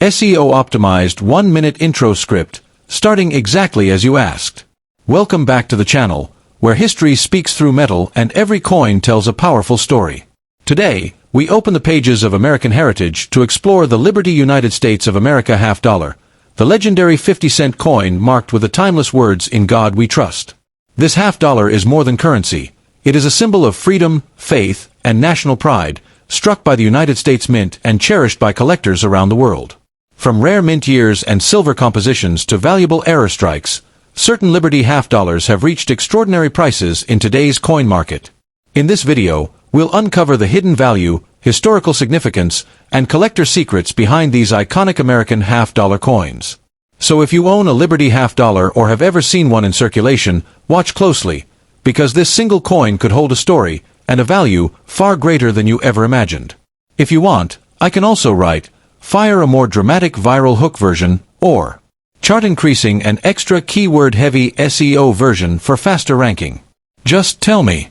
SEO optimized 1-minute intro script, starting exactly as you asked. Welcome back to the channel, where history speaks through metal and every coin tells a powerful story. Today, we open the pages of American heritage to explore the Liberty United States of America $50, the legendary 50-cent coin marked with the timeless words, "In God We Trust." This $50 is more than currency. It is a symbol of freedom, faith, and national pride, struck by the United States Mint and cherished by collectors around the world. From rare mint years and silver compositions to valuable error strikes, certain Liberty $50 have reached extraordinary prices in today's coin market. In this video, we'll uncover the hidden value, historical significance, and collector secrets behind these iconic American $50 coins. So if you own a Liberty $50 or have ever seen one in circulation, watch closely, because this single coin could hold a story and a value far greater than you ever imagined. If you want, I can also write, fire a more dramatic viral hook version, or chart increasing and extra keyword-heavy SEO version for faster ranking. Just tell me.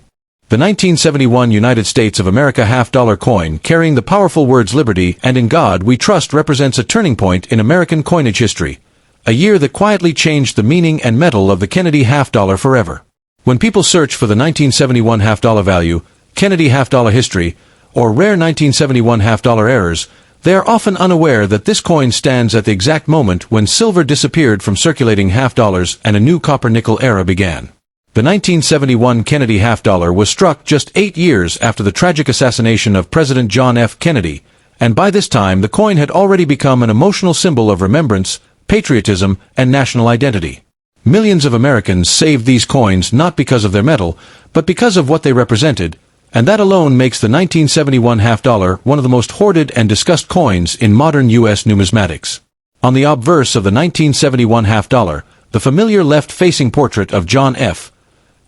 The 1971 United States of America $50 coin carrying the powerful words "Liberty" and "In God We Trust" represents a turning point in American coinage history, a year that quietly changed the meaning and metal of the Kennedy $50 forever. When people search for the 1971 $50 value, Kennedy $50 history, or rare 1971 $50 errors, they are often unaware that this coin stands at the exact moment when silver disappeared from circulating $50 and a new copper-nickel era began. The 1971 Kennedy $50 was struck just 8 years after the tragic assassination of President John F. Kennedy, and by this time the coin had already become an emotional symbol of remembrance, patriotism, and national identity. Millions of Americans saved these coins not because of their metal, but because of what they represented, and that alone makes the 1971 $50 one of the most hoarded and discussed coins in modern U.S. numismatics. On the obverse of the 1971 $50, the familiar left-facing portrait of John F.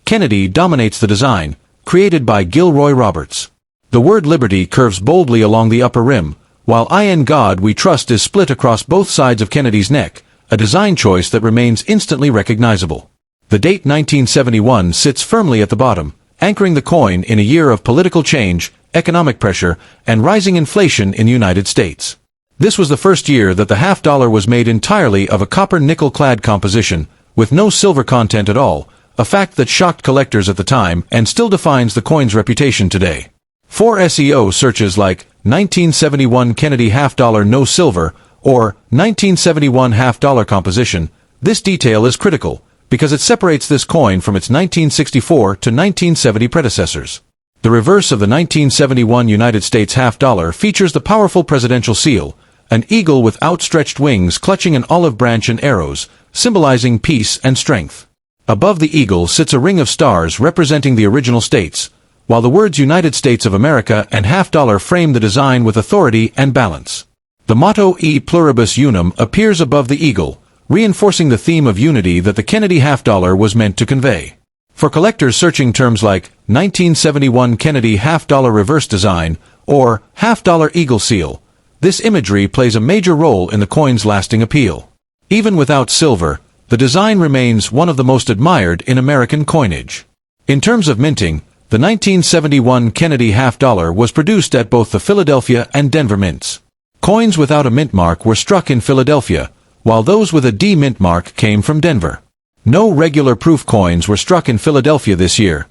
Kennedy dominates the design, created by Gilroy Roberts. The word "Liberty" curves boldly along the upper rim, while "In God We Trust" is split across both sides of Kennedy's neck, a design choice that remains instantly recognizable. The date 1971 sits firmly at the bottom, anchoring the coin in a year of political change, economic pressure, and rising inflation in the United States. This was the first year that the $50 was made entirely of a copper-nickel-clad composition, with no silver content at all, a fact that shocked collectors at the time and still defines the coin's reputation today. For SEO searches like 1971 Kennedy $50 no silver or 1971 $50 composition, this detail is critical, because it separates this coin from its 1964 to 1970 predecessors. The reverse of the 1971 United States $50 features the powerful presidential seal, an eagle with outstretched wings clutching an olive branch and arrows, symbolizing peace and strength. Above the eagle sits a ring of stars representing the original states, while the words "United States of America" and $50 frame the design with authority and balance. The motto "E pluribus unum" appears above the eagle, reinforcing the theme of unity that the Kennedy $50 was meant to convey. For collectors searching terms like 1971 Kennedy $50 reverse design or $50 eagle seal, this imagery plays a major role in the coin's lasting appeal. Even without silver, the design remains one of the most admired in American coinage. In terms of minting, the 1971 Kennedy $50 was produced at both the Philadelphia and Denver mints. Coins without a mint mark were struck in Philadelphia, while those with a D mint mark came from Denver. No regular proof coins were struck in Philadelphia this year.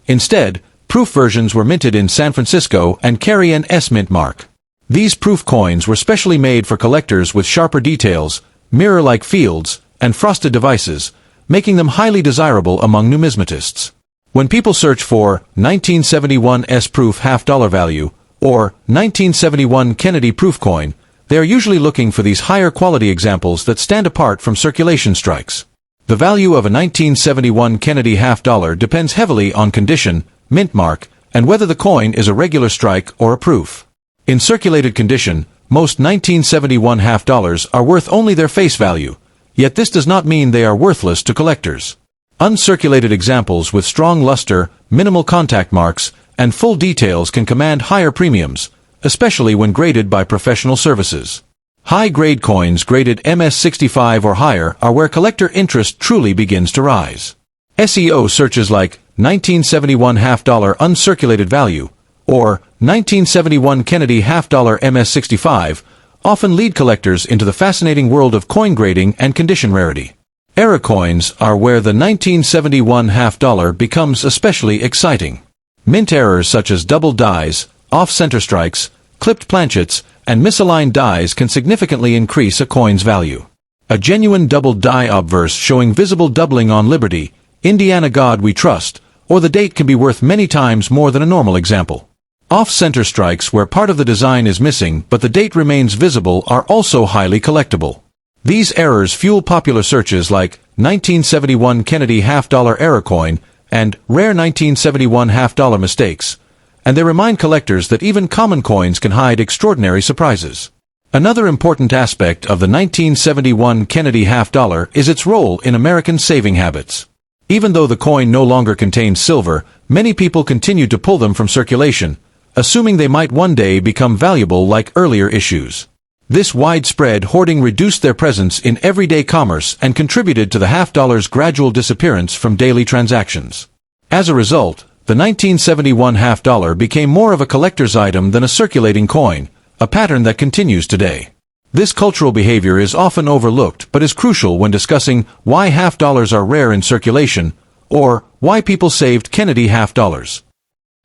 Instead, proof versions were minted in San Francisco and carry an S mint mark. These proof coins were specially made for collectors with sharper details, mirror-like fields, and frosted devices, making them highly desirable among numismatists. When people search for 1971 S-proof $50 value, or 1971 Kennedy proof coin, they are usually looking for these higher quality examples that stand apart from circulation strikes. The value of a 1971 Kennedy $50 depends heavily on condition, mint mark, and whether the coin is a regular strike or a proof. In circulated condition, most 1971 $50 are worth only their face value, yet this does not mean they are worthless to collectors. Uncirculated examples with strong luster, minimal contact marks, and full details can command higher premiums, especially when graded by professional services. High-grade coins graded MS65 or higher are where collector interest truly begins to rise. SEO searches like 1971 $50 uncirculated value or 1971 Kennedy $50 MS65 often lead collectors into the fascinating world of coin grading and condition rarity. Era coins are where the 1971 half-dollar becomes especially exciting. Mint errors such as double dies, off-center strikes, clipped planchets, and misaligned dies can significantly increase a coin's value. A genuine double die obverse showing visible doubling on Liberty, Indiana God We Trust, or the date can be worth many times more than a normal example. Off-center strikes where part of the design is missing but the date remains visible are also highly collectible. These errors fuel popular searches like 1971 Kennedy half-dollar error coin and rare 1971 half-dollar mistakes, and they remind collectors that even common coins can hide extraordinary surprises. Another important aspect of the 1971 Kennedy half-dollar is its role in American saving habits. Even though the coin no longer contains silver, many people continued to pull them from circulation, assuming they might one day become valuable like earlier issues. This widespread hoarding reduced their presence in everyday commerce and contributed to the half-dollar's gradual disappearance from daily transactions. As a result, the 1971 half-dollar became more of a collector's item than a circulating coin, a pattern that continues today. This cultural behavior is often overlooked but is crucial when discussing why half-dollars are rare in circulation, or why people saved Kennedy half-dollars.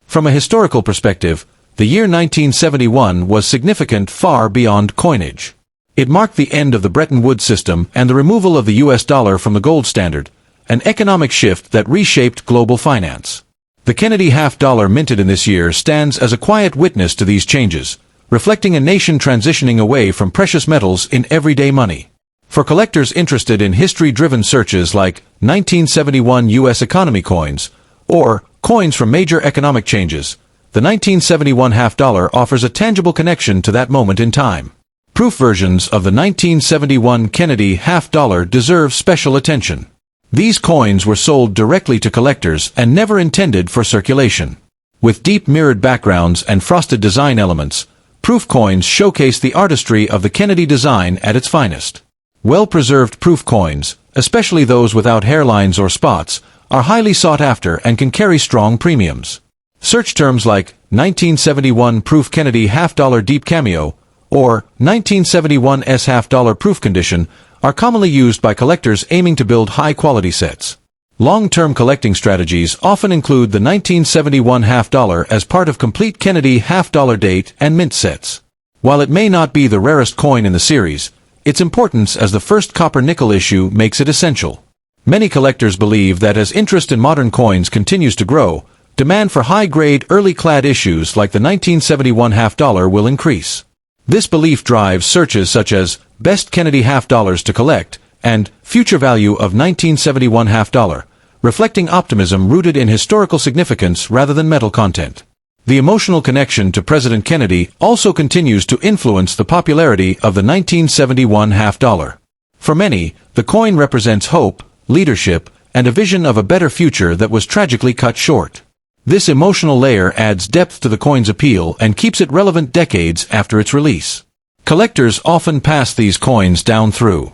From a historical perspective, the year 1971 was significant far beyond coinage. It marked the end of the Bretton Woods system and the removal of the US dollar from the gold standard, an economic shift that reshaped global finance. The Kennedy half-dollar minted in this year stands as a quiet witness to these changes, reflecting a nation transitioning away from precious metals in everyday money. For collectors interested in history-driven searches like 1971 U.S. economy coins, or coins from major economic changes, the 1971 half-dollar offers a tangible connection to that moment in time. Proof versions of the 1971 Kennedy half-dollar deserve special attention. These coins were sold directly to collectors and never intended for circulation. With deep mirrored backgrounds and frosted design elements, proof coins showcase the artistry of the Kennedy design at its finest. Well-preserved proof coins, especially those without hairlines or spots, are highly sought after and can carry strong premiums. Search terms like 1971 proof Kennedy half-dollar deep cameo or 1971 S half-dollar proof condition are commonly used by collectors aiming to build high-quality sets. Long-term collecting strategies often include the 1971 half-dollar as part of complete Kennedy half-dollar date and mint sets. While it may not be the rarest coin in the series, its importance as the first copper-nickel issue makes it essential. Many collectors believe that as interest in modern coins continues to grow, demand for high-grade early-clad issues like the 1971 half-dollar will increase. This belief drives searches such as Best Kennedy Half-Dollars to Collect and Future Value of 1971 Half-Dollar, reflecting optimism rooted in historical significance rather than metal content. The emotional connection to President Kennedy also continues to influence the popularity of the 1971 half-dollar. For many, the coin represents hope, leadership, and a vision of a better future that was tragically cut short. This emotional layer adds depth to the coin's appeal and keeps it relevant decades after its release. Collectors often pass these coins down through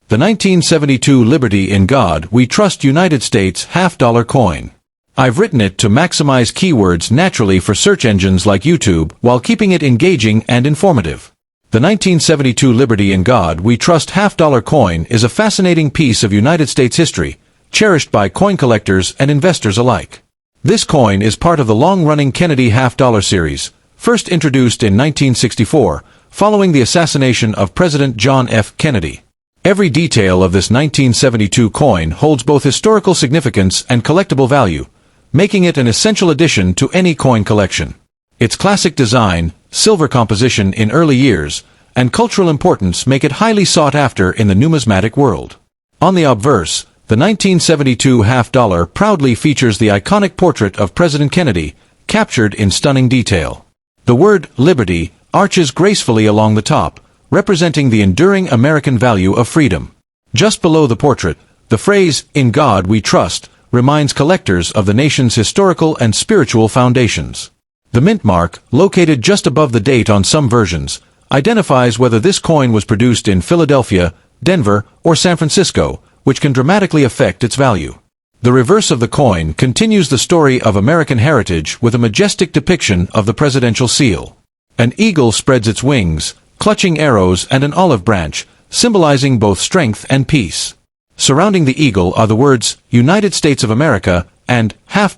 the 1972 Liberty in God We Trust United States half-dollar coin. I've written it to maximize keywords naturally for search engines like YouTube while keeping it engaging and informative. The 1972 Liberty in God We Trust half-dollar coin is a fascinating piece of United States history, cherished by coin collectors and investors alike. This coin is part of the long-running Kennedy half-dollar series, first introduced in 1964, following the assassination of President John F. Kennedy. Every detail of this 1972 coin holds both historical significance and collectible value, making it an essential addition to any coin collection. Its classic design, silver composition in early years, and cultural importance make it highly sought after in the numismatic world. On the obverse, the 1972 half-dollar proudly features the iconic portrait of President Kennedy, captured in stunning detail. The word Liberty arches gracefully along the top, representing the enduring American value of freedom. Just below the portrait, the phrase, "In God We Trust," reminds collectors of the nation's historical and spiritual foundations. The mint mark, located just above the date on some versions, identifies whether this coin was produced in Philadelphia, Denver, or San Francisco, which can dramatically affect its value. The reverse of the coin continues the story of American heritage with a majestic depiction of the presidential seal. An eagle spreads its wings, clutching arrows and an olive branch, symbolizing both strength and peace. Surrounding the eagle are the words, United States of America, and $half,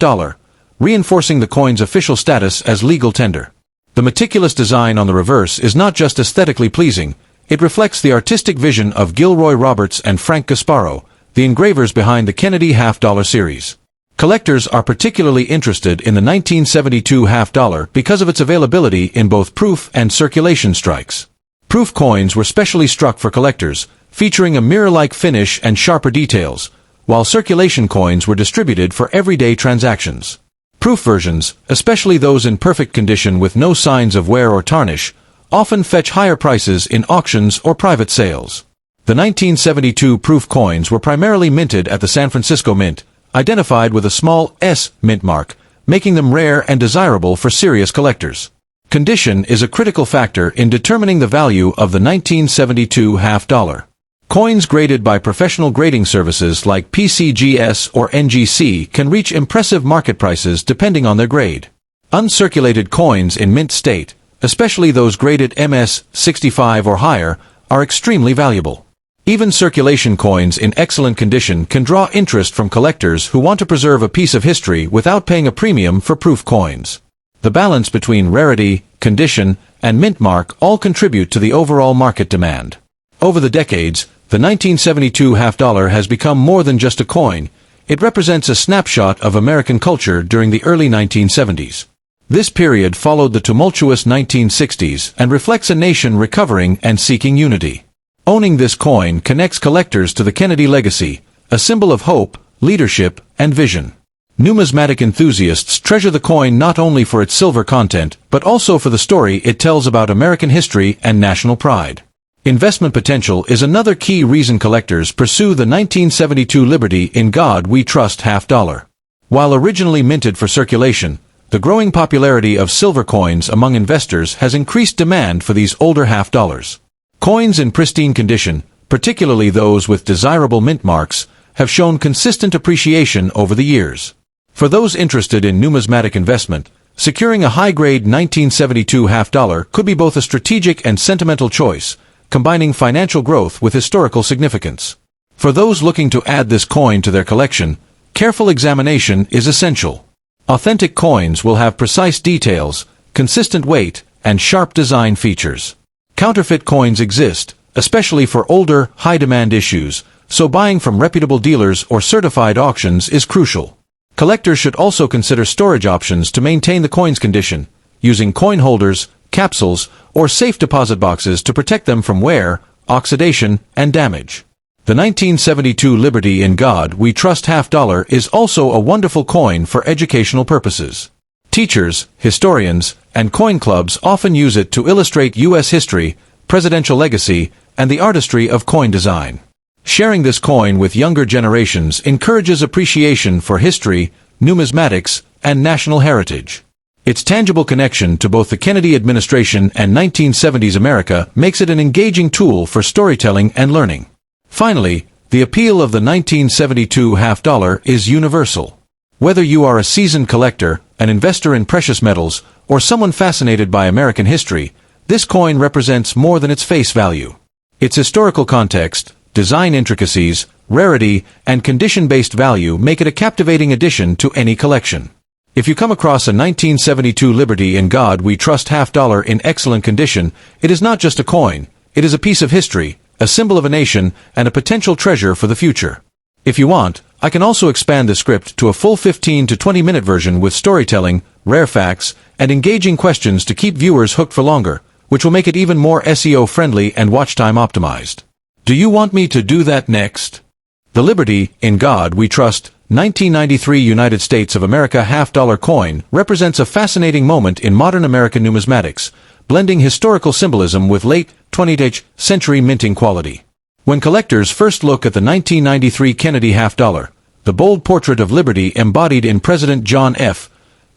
reinforcing the coin's official status as legal tender. The meticulous design on the reverse is not just aesthetically pleasing, it reflects the artistic vision of Gilroy Roberts and Frank Gasparo, the engravers behind the Kennedy $half series. Collectors are particularly interested in the 1972 $half because of its availability in both proof and circulation strikes. Proof coins were specially struck for collectors, featuring a mirror-like finish and sharper details, while circulation coins were distributed for everyday transactions. Proof versions, especially those in perfect condition with no signs of wear or tarnish, often fetch higher prices in auctions or private sales. The 1972 proof coins were primarily minted at the San Francisco Mint, identified with a small S mint mark, making them rare and desirable for serious collectors. Condition is a critical factor in determining the value of the 1972 $half. Coins graded by professional grading services like PCGS or NGC can reach impressive market prices depending on their grade. Uncirculated coins in mint state, especially those graded MS 65 or higher, are extremely valuable. Even circulation coins in excellent condition can draw interest from collectors who want to preserve a piece of history without paying a premium for proof coins. The balance between rarity, condition, and mint mark all contribute to the overall market demand. Over the decades, the 1972 $half has become more than just a coin. It represents a snapshot of American culture during the early 1970s. This period followed the tumultuous 1960s and reflects a nation recovering and seeking unity. Owning this coin connects collectors to the Kennedy legacy, a symbol of hope, leadership, and vision. Numismatic enthusiasts treasure the coin not only for its silver content, but also for the story it tells about American history and national pride. Investment potential is another key reason collectors pursue the 1972 Liberty in God We Trust $half. While originally minted for circulation, the growing popularity of silver coins among investors has increased demand for these older $half. Coins in pristine condition, particularly those with desirable mint marks, have shown consistent appreciation over the years. For those interested in numismatic investment, securing a high-grade 1972 $half could be both a strategic and sentimental choice, combining financial growth with historical significance. For those looking to add this coin to their collection, careful examination is essential. Authentic coins will have precise details, consistent weight, and sharp design features. Counterfeit coins exist, especially for older, high-demand issues, so buying from reputable dealers or certified auctions is crucial. Collectors should also consider storage options to maintain the coin's condition, using coin holders, capsules, or safe deposit boxes to protect them from wear, oxidation, and damage. The 1972 Liberty in God We Trust $half is also a wonderful coin for educational purposes. Teachers, historians, and coin clubs often use it to illustrate U.S. history, presidential legacy, and the artistry of coin design. Sharing this coin with younger generations encourages appreciation for history, numismatics, and national heritage. Its tangible connection to both the Kennedy administration and 1970s America makes it an engaging tool for storytelling and learning. Finally, the appeal of the 1972 $half is universal. Whether you are a seasoned collector, an investor in precious metals, or someone fascinated by American history, this coin represents more than its face value. Its historical context, design intricacies, rarity, and condition-based value make it a captivating addition to any collection. If you come across a 1972 Liberty in God We Trust $half in excellent condition, it is not just a coin, it is a piece of history, a symbol of a nation, and a potential treasure for the future. If you want, I can also expand the script to a full 15 to 20-minute version with storytelling, rare facts, and engaging questions to keep viewers hooked for longer, which will make it even more SEO-friendly and watch time optimized. Do you want me to do that next? The Liberty, in God We Trust, 1993 United States of America $half coin represents a fascinating moment in modern American numismatics, blending historical symbolism with late 20th century minting quality. When collectors first look at the 1993 Kennedy $half, the bold portrait of Liberty embodied in President John F.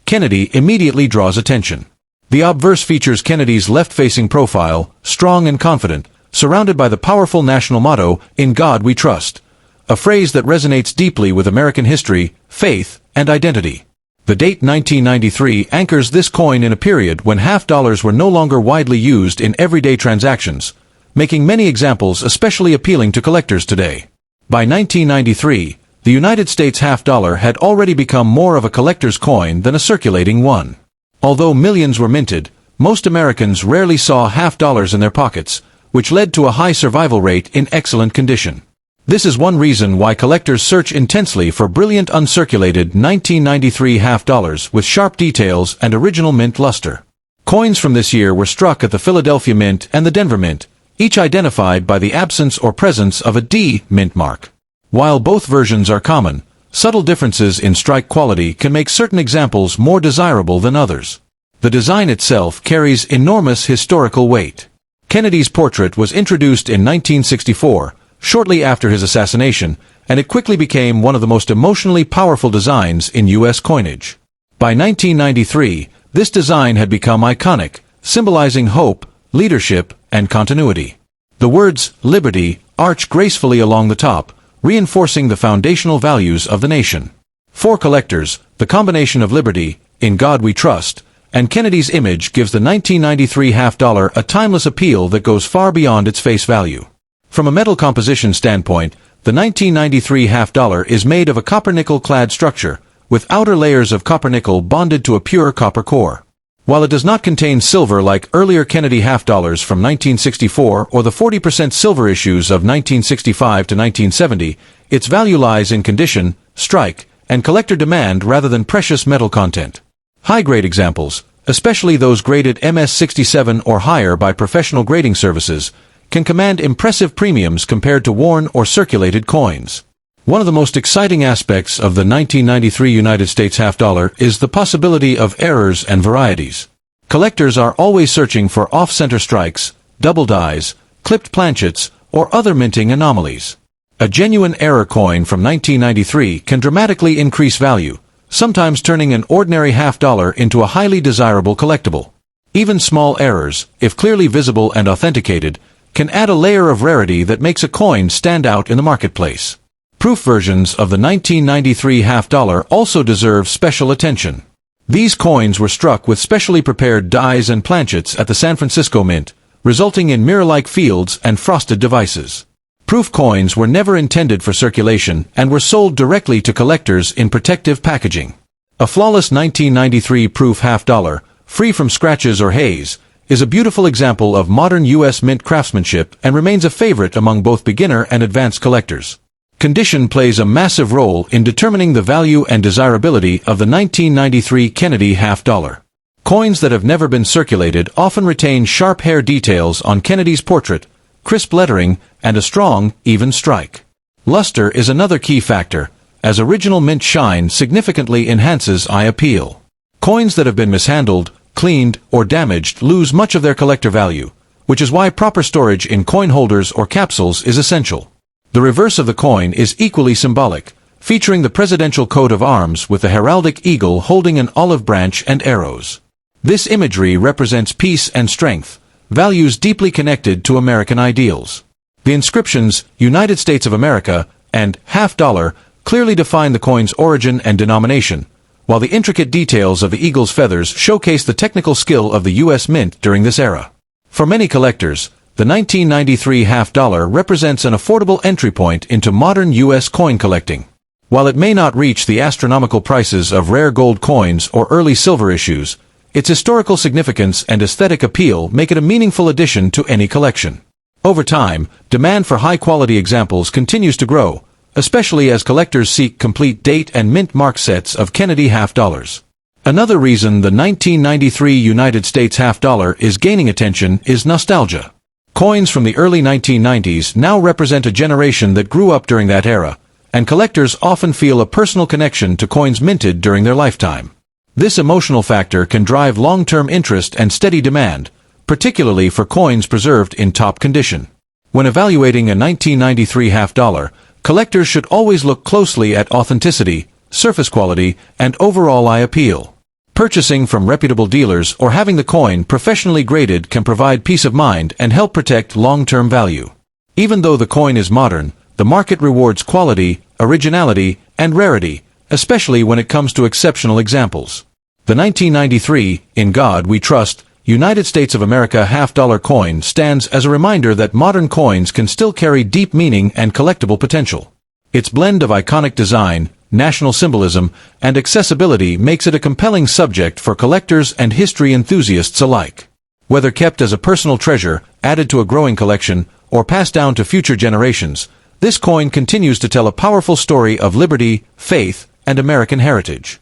Kennedy immediately draws attention. The obverse features Kennedy's left-facing profile, strong and confident, surrounded by the powerful national motto, "In God We Trust," a phrase that resonates deeply with American history, faith, and identity. The date 1993 anchors this coin in a period when half-dollars were no longer widely used in everyday transactions, making many examples especially appealing to collectors today. By 1993, the United States half-dollar had already become more of a collector's coin than a circulating one. Although millions were minted, most Americans rarely saw half-dollars in their pockets, which led to a high survival rate in excellent condition. This is one reason why collectors search intensely for brilliant uncirculated 1993 half-dollars with sharp details and original mint luster. Coins from this year were struck at the Philadelphia Mint and the Denver Mint, each identified by the absence or presence of a D mint mark. While both versions are common, subtle differences in strike quality can make certain examples more desirable than others. The design itself carries enormous historical weight. Kennedy's portrait was introduced in 1964, shortly after his assassination, and it quickly became one of the most emotionally powerful designs in U.S. coinage. By 1993, this design had become iconic, symbolizing hope, leadership, and continuity. The words "Liberty" arch gracefully along the top, reinforcing the foundational values of the nation. For collectors, the combination of liberty, "In God We Trust," and Kennedy's image gives the 1993 half-dollar a timeless appeal that goes far beyond its face value. From a metal composition standpoint, the 1993 half-dollar is made of a copper-nickel-clad structure, with outer layers of copper-nickel bonded to a pure copper core. While it does not contain silver like earlier Kennedy half-dollars from 1964 or the 40% silver issues of 1965 to 1970, its value lies in condition, strike, and collector demand rather than precious metal content. High-grade examples, especially those graded MS-67 or higher by professional grading services, can command impressive premiums compared to worn or circulated coins. One of the most exciting aspects of the 1993 United States half-dollar is the possibility of errors and varieties. Collectors are always searching for off-center strikes, double dies, clipped planchets, or other minting anomalies. A genuine error coin from 1993 can dramatically increase value, sometimes turning an ordinary half-dollar into a highly desirable collectible. Even small errors, if clearly visible and authenticated, can add a layer of rarity that makes a coin stand out in the marketplace. Proof versions of the 1993 half-dollar also deserve special attention. These coins were struck with specially prepared dies and planchets at the San Francisco Mint, resulting in mirror-like fields and frosted devices. Proof coins were never intended for circulation and were sold directly to collectors in protective packaging. A flawless 1993 proof half-dollar, free from scratches or haze, is a beautiful example of modern U.S. mint craftsmanship and remains a favorite among both beginner and advanced collectors. Condition plays a massive role in determining the value and desirability of the 1993 Kennedy half-dollar. Coins that have never been circulated often retain sharp hair details on Kennedy's portrait, crisp lettering, and a strong, even strike. Luster is another key factor, as original mint shine significantly enhances eye appeal. Coins that have been mishandled, cleaned, or damaged lose much of their collector value, which is why proper storage in coin holders or capsules is essential. The reverse of the coin is equally symbolic, featuring the presidential coat of arms with the heraldic eagle holding an olive branch and arrows. This imagery represents peace and strength, values deeply connected to American ideals. The inscriptions, United States of America, and half-dollar, clearly define the coin's origin and denomination, while the intricate details of the eagle's feathers showcase the technical skill of the U.S. Mint during this era. For many collectors, the 1993 half-dollar represents an affordable entry point into modern U.S. coin collecting. While it may not reach the astronomical prices of rare gold coins or early silver issues, its historical significance and aesthetic appeal make it a meaningful addition to any collection. Over time, demand for high-quality examples continues to grow, especially as collectors seek complete date and mint mark sets of Kennedy half-dollars. Another reason the 1993 United States half-dollar is gaining attention is nostalgia. Coins from the early 1990s now represent a generation that grew up during that era, and collectors often feel a personal connection to coins minted during their lifetime. This emotional factor can drive long-term interest and steady demand, particularly for coins preserved in top condition. When evaluating a 1993 half-dollar, collectors should always look closely at authenticity, surface quality, and overall eye appeal. Purchasing from reputable dealers or having the coin professionally graded can provide peace of mind and help protect long-term value. Even though the coin is modern, the market rewards quality, originality, and rarity, especially when it comes to exceptional examples. The 1993, In God We Trust, United States of America half-dollar coin stands as a reminder that modern coins can still carry deep meaning and collectible potential. Its blend of iconic design, national symbolism, and accessibility makes it a compelling subject for collectors and history enthusiasts alike. Whether kept as a personal treasure, added to a growing collection, or passed down to future generations, this coin continues to tell a powerful story of liberty, faith, and American heritage.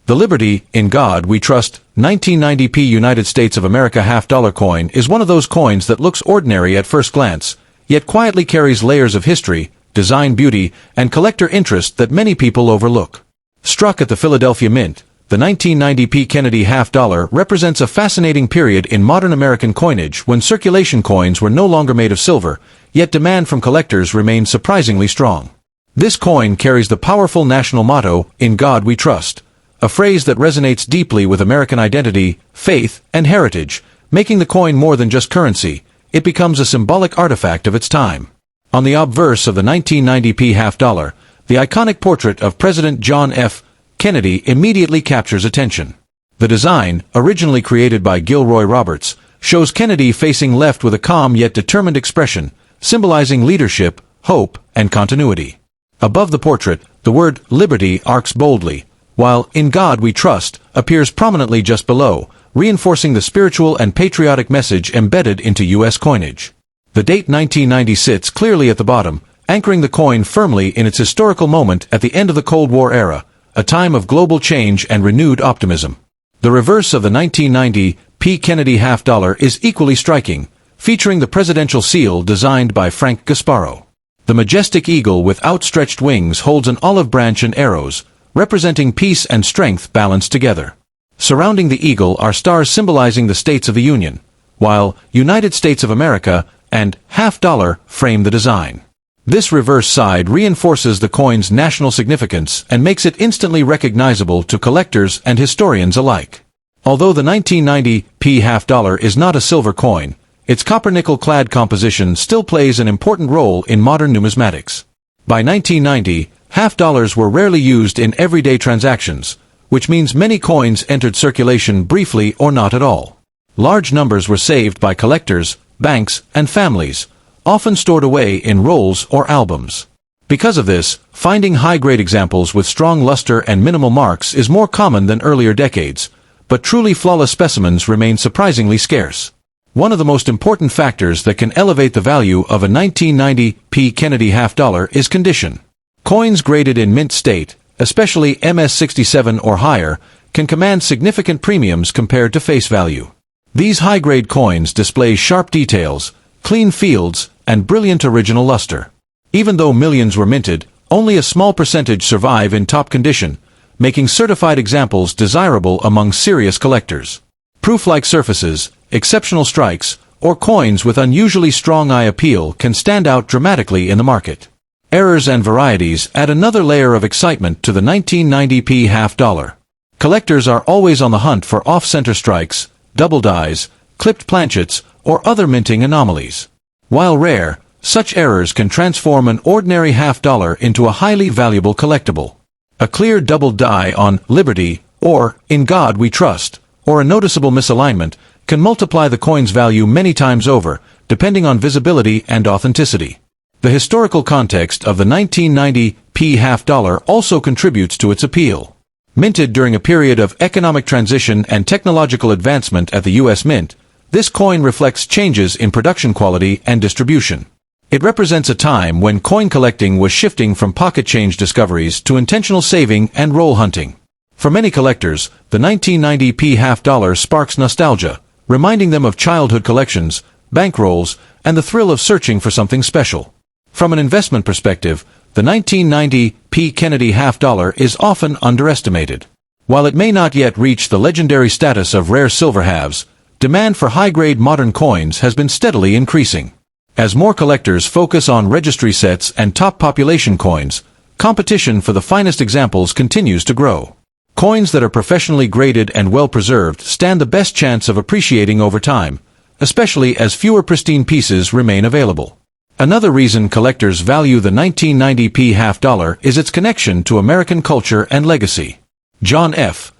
The Liberty, In God We Trust, 1990p United States of America half-dollar coin is one of those coins that looks ordinary at first glance, yet quietly carries layers of history, design beauty, and collector interest that many people overlook. Struck at the Philadelphia Mint, the 1990p Kennedy half-dollar represents a fascinating period in modern American coinage when circulation coins were no longer made of silver, yet demand from collectors remained surprisingly strong. This coin carries the powerful national motto, In God We Trust, a phrase that resonates deeply with American identity, faith, and heritage, making the coin more than just currency. It becomes a symbolic artifact of its time. On the obverse of the 1990p half-dollar, the iconic portrait of President John F. Kennedy immediately captures attention. The design, originally created by Gilroy Roberts, shows Kennedy facing left with a calm yet determined expression, symbolizing leadership, hope, and continuity. Above the portrait, the word Liberty arcs boldly, while In God We Trust appears prominently just below, reinforcing the spiritual and patriotic message embedded into U.S. coinage. The date 1990 sits clearly at the bottom, anchoring the coin firmly in its historical moment at the end of the Cold War era, a time of global change and renewed optimism. The reverse of the 1990p Kennedy half-dollar is equally striking, featuring the presidential seal designed by Frank Gasparo. The majestic eagle with outstretched wings holds an olive branch and arrows, representing peace and strength balanced together. Surrounding the eagle are stars symbolizing the states of the Union, while United States of America and half-dollar frame the design. This reverse side reinforces the coin's national significance and makes it instantly recognizable to collectors and historians alike. Although the 1990p half-dollar is not a silver coin, its copper-nickel-clad composition still plays an important role in modern numismatics. By 1990, half-dollars were rarely used in everyday transactions, which means many coins entered circulation briefly or not at all. Large numbers were saved by collectors, banks, and families, often stored away in rolls or albums. Because of this, finding high-grade examples with strong luster and minimal marks is more common than earlier decades, but truly flawless specimens remain surprisingly scarce. One of the most important factors that can elevate the value of a 1990p Kennedy half-dollar is condition. Coins graded in mint state, especially MS67 or higher, can command significant premiums compared to face value. These high-grade coins display sharp details, clean fields, and brilliant original luster. Even though millions were minted, only a small percentage survive in top condition, making certified examples desirable among serious collectors. Proof-like surfaces, exceptional strikes, or coins with unusually strong eye appeal can stand out dramatically in the market. Errors and varieties add another layer of excitement to the 1990p half-dollar. Collectors are always on the hunt for off-center strikes, double dies, clipped planchets, or other minting anomalies. While rare, such errors can transform an ordinary half-dollar into a highly valuable collectible. A clear double die on Liberty, or In God We Trust, or a noticeable misalignment, can multiply the coin's value many times over, depending on visibility and authenticity. The historical context of the 1990p half-dollar also contributes to its appeal. Minted during a period of economic transition and technological advancement at the U.S. Mint, this coin reflects changes in production quality and distribution. It represents a time when coin collecting was shifting from pocket change discoveries to intentional saving and roll hunting. For many collectors, the 1990p half-dollar sparks nostalgia, reminding them of childhood collections, bankrolls, and the thrill of searching for something special. From an investment perspective, the 1990p Kennedy half-dollar is often underestimated. While it may not yet reach the legendary status of rare silver halves, demand for high-grade modern coins has been steadily increasing. As more collectors focus on registry sets and top population coins, competition for the finest examples continues to grow. Coins that are professionally graded and well-preserved stand the best chance of appreciating over time, especially as fewer pristine pieces remain available. Another reason collectors value the 1990p half-dollar is its connection to American culture and legacy. John F.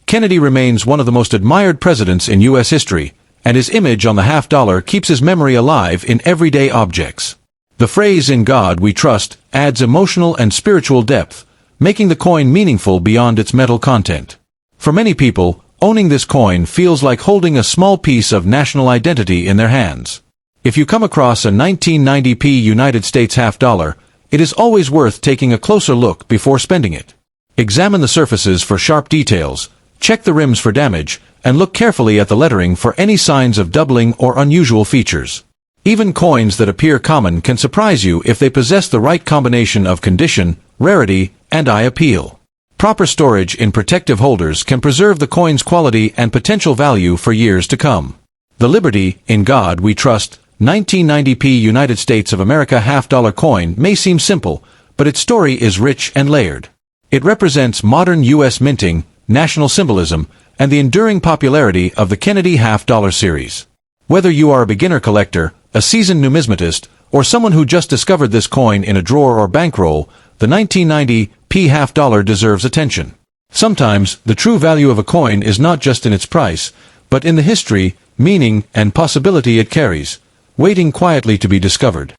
Kennedy remains one of the most admired presidents in U.S. history, and his image on the half-dollar keeps his memory alive in everyday objects. The phrase "In God We Trust" adds emotional and spiritual depth, making the coin meaningful beyond its metal content. For many people, owning this coin feels like holding a small piece of national identity in their hands. If you come across a 1990p United States half-dollar, it is always worth taking a closer look before spending it. Examine the surfaces for sharp details, check the rims for damage, and look carefully at the lettering for any signs of doubling or unusual features. Even coins that appear common can surprise you if they possess the right combination of condition, rarity, and eye appeal. Proper storage in protective holders can preserve the coin's quality and potential value for years to come. The Liberty, "In God We Trust" 1990p United States of America half-dollar coin may seem simple, but its story is rich and layered. It represents modern U.S. minting, national symbolism, and the enduring popularity of the Kennedy half-dollar series. Whether you are a beginner collector, a seasoned numismatist, or someone who just discovered this coin in a drawer or bankroll, the 1990p half-dollar deserves attention. Sometimes, the true value of a coin is not just in its price, but in the history, meaning, and possibility it carries, waiting quietly to be discovered.